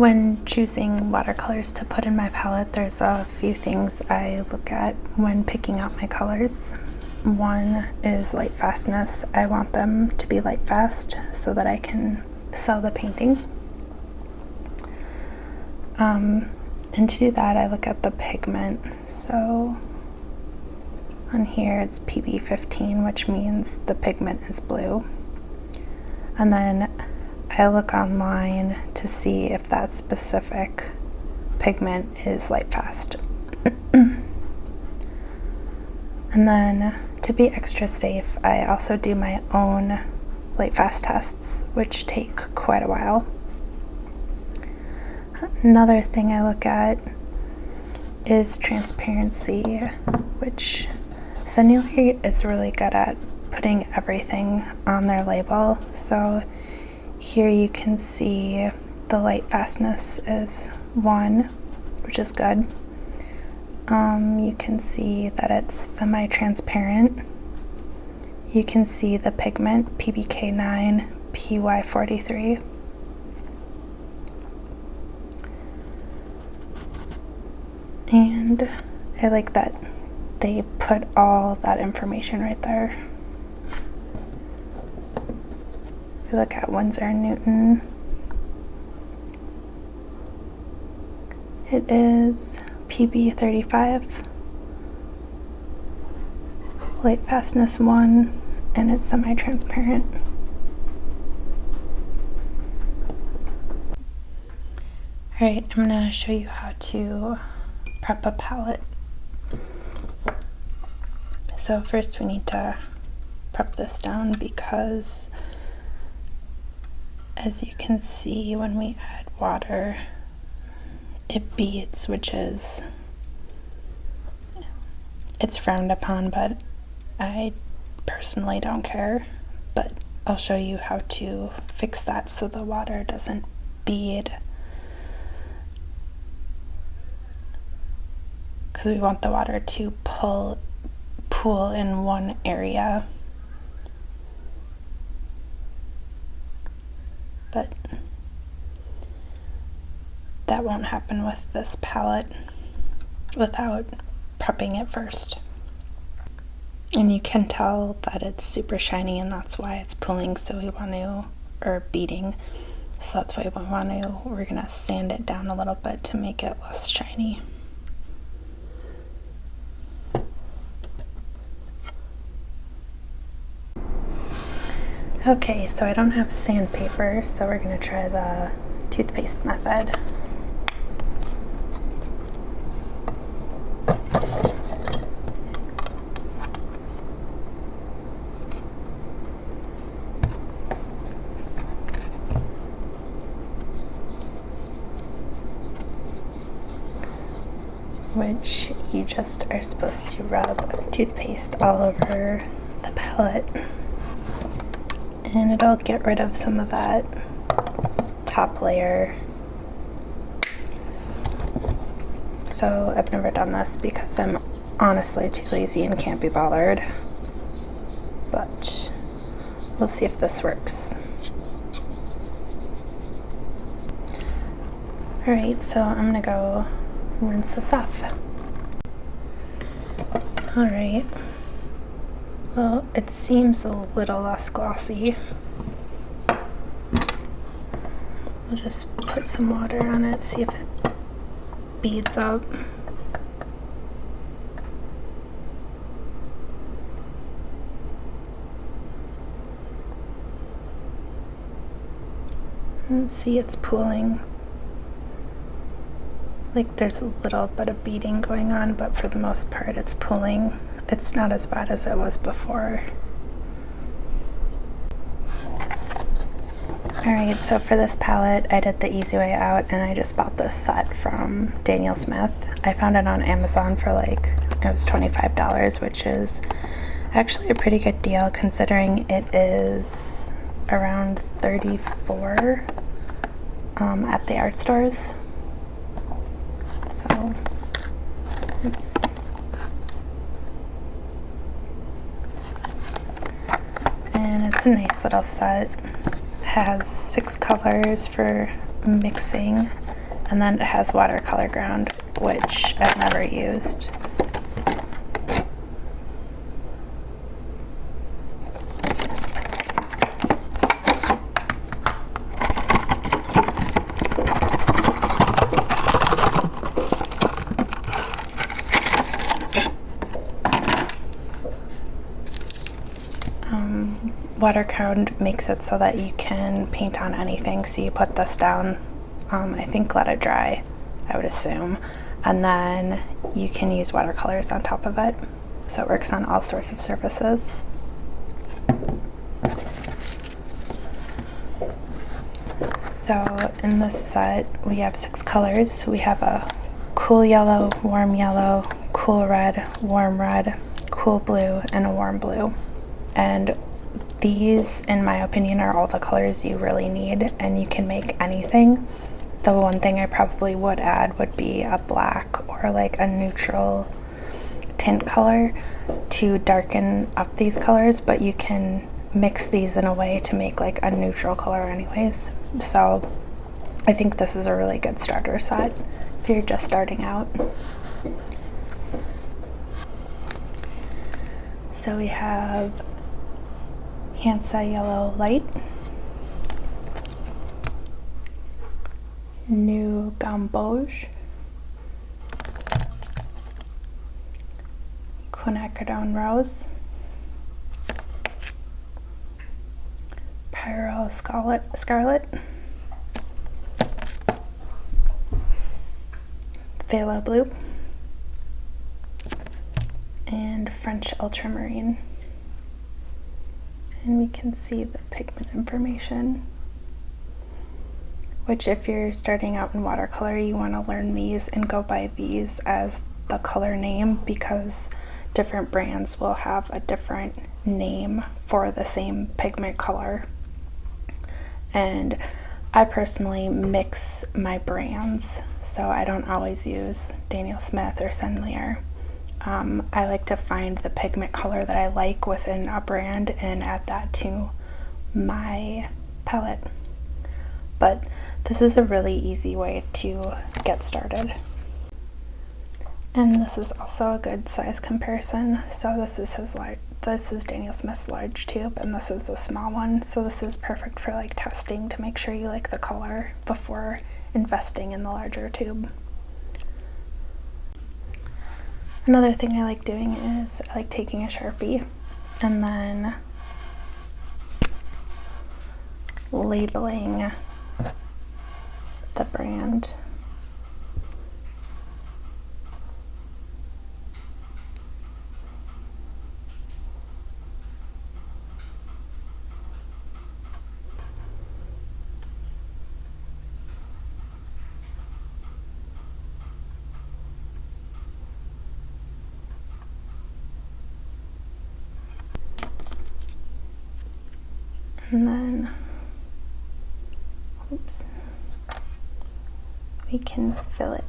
When choosing watercolors to put in my palette, there's a few things I look at when picking out my colors. One is light fastness. I want them to be light fast so that I can sell the painting. And to do that, I look at the pigment. So on here it's PB15, which means the pigment is blue. And then I look online to see if that specific pigment is light fast. And then to be extra safe, I also do my own light fast tests, which take quite a while. Another thing I look at is transparency, which Sennelier is really good at putting everything on their label. So here you can see the light fastness is 1, which is good. You can see that it's semi-transparent. You can see the pigment PBK9, PY43. And I like that they put all that information right there. If you look at Winsor & Newton, it is PB35, light fastness 1, and it's semi-transparent. Alright, I'm going to show you how to prep a palette. So first we need to prep this down because, as you can see, when we add water, it beads, which is, it's frowned upon, but I personally don't care. But I'll show you how to fix that so the water doesn't bead, because we want the water to pool in one area. But that won't happen with this palette without prepping it first. And you can tell that it's super shiny, and that's why it's pooling, so we want to, or beading, so that's why we're gonna sand it down a little bit to make it less shiny. Okay, so I don't have sandpaper, so we're gonna try the toothpaste method. Which you just are supposed to rub toothpaste all over the palette, and it'll get rid of some of that top layer. So I've never done this because I'm honestly too lazy and can't be bothered, but we'll see if this works. Alright, so I'm gonna go rinse this off. Alright, well, it seems a little less glossy. We'll just put some water on it, see if it beads up. And see, it's pooling. Like there's a little bit of beading going on, but for the most part it's pooling. It's not as bad as it was before. Alright, so for this palette I did the easy way out, and I just bought this set from Daniel Smith. I found it on Amazon for like, it was $25, which is actually a pretty good deal considering it is around $34 at the art stores. So, oops. And it's a nice little set. It has 6 colors for mixing. And then it has watercolor ground, which I've never used. Watercolor makes it so that you can paint on anything. So you put this down, I think let it dry, I would assume, and then you can use watercolors on top of it. So it works on all sorts of surfaces. So in this set we have 6 colors. We have a cool yellow, cool red, warm red, cool blue, and a warm blue. And these, in my opinion, are all the colors you really need, and you can make anything. The one thing I probably would add would be a black or like a neutral tint color to darken up these colors, but you can mix these in a way to make like a neutral color anyways. So I think this is a really good starter set if you're just starting out. So we have Hansa Yellow Light, New Gamboge, Quinacridone Rose, Pyro Scarlet, Phthalo Blue, and French Ultramarine. And we can see the pigment information, which if you're starting out in watercolor, you want to learn these and go by these as the color name, because different brands will have a different name for the same pigment color. And I personally mix my brands, so I don't always use Daniel Smith or Senlier. I like to find the pigment color that I like within a brand and add that to my palette. But this is a really easy way to get started. And this is also a good size comparison. So this is Daniel Smith's large tube, and this is the small one. So this is perfect for like testing to make sure you like the color before investing in the larger tube. Another thing I like doing is I like taking a Sharpie and then labeling the brand. And then, oops, we can fill it.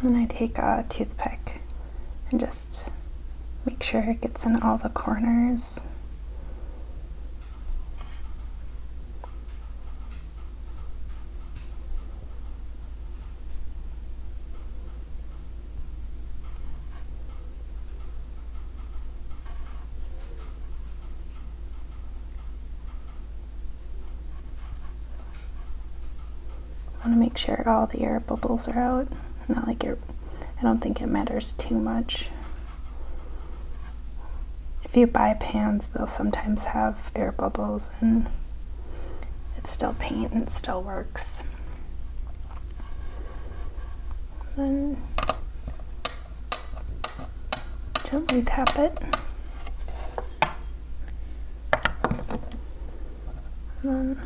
And then I take a toothpick and just make sure it gets in all the corners. I want to make sure all the air bubbles are out. Not like it, I don't think it matters too much. If you buy pans, they'll sometimes have air bubbles and it's still paint and it still works. Then gently tap it. And then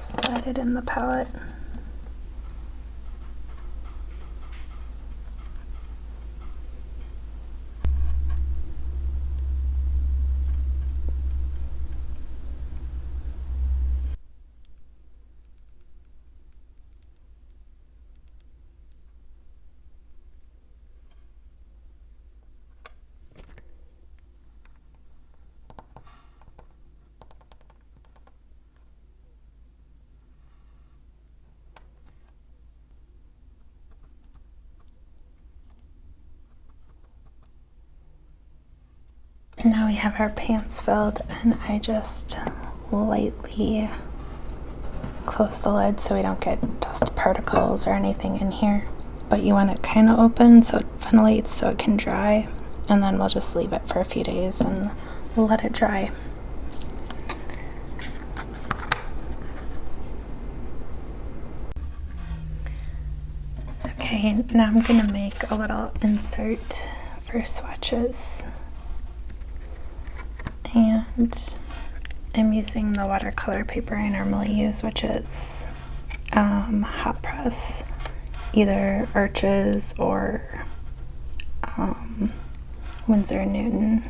slide it in the palette. Now we have our pants filled, and I just lightly close the lid so we don't get dust particles or anything in here. But you want it kind of open so it ventilates so it can dry, and then we'll just leave it for a few days and let it dry. Okay, now I'm gonna make a little insert for swatches, and I'm using the watercolor paper I normally use, which is hot press, either Arches or Winsor & Newton.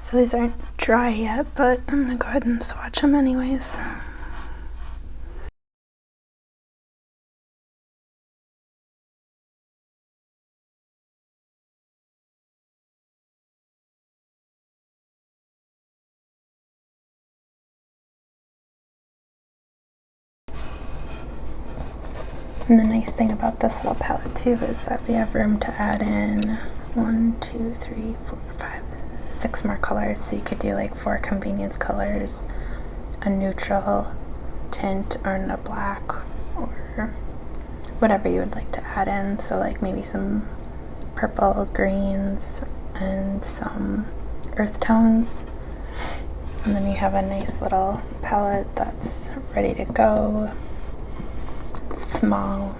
So these aren't dry yet, but I'm gonna go ahead and swatch them anyways. And the nice thing about this little palette too is that we have room to add in 1, 2, 3, 4, 5, 6 more colors. So you could do like 4 convenience colors, a neutral tint, or a black, or whatever you would like to add in. So like maybe some purple, greens, and some earth tones. And then you have a nice little palette that's ready to go. Small,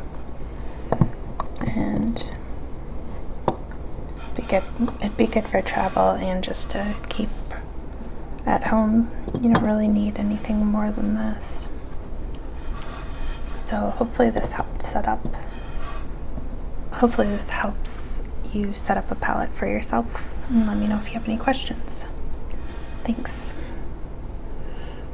and it'd be good for travel and just to keep at home. You don't really need anything more than this. So hopefully this helps you set up a palette for yourself, and let me know if you have any questions. Thanks.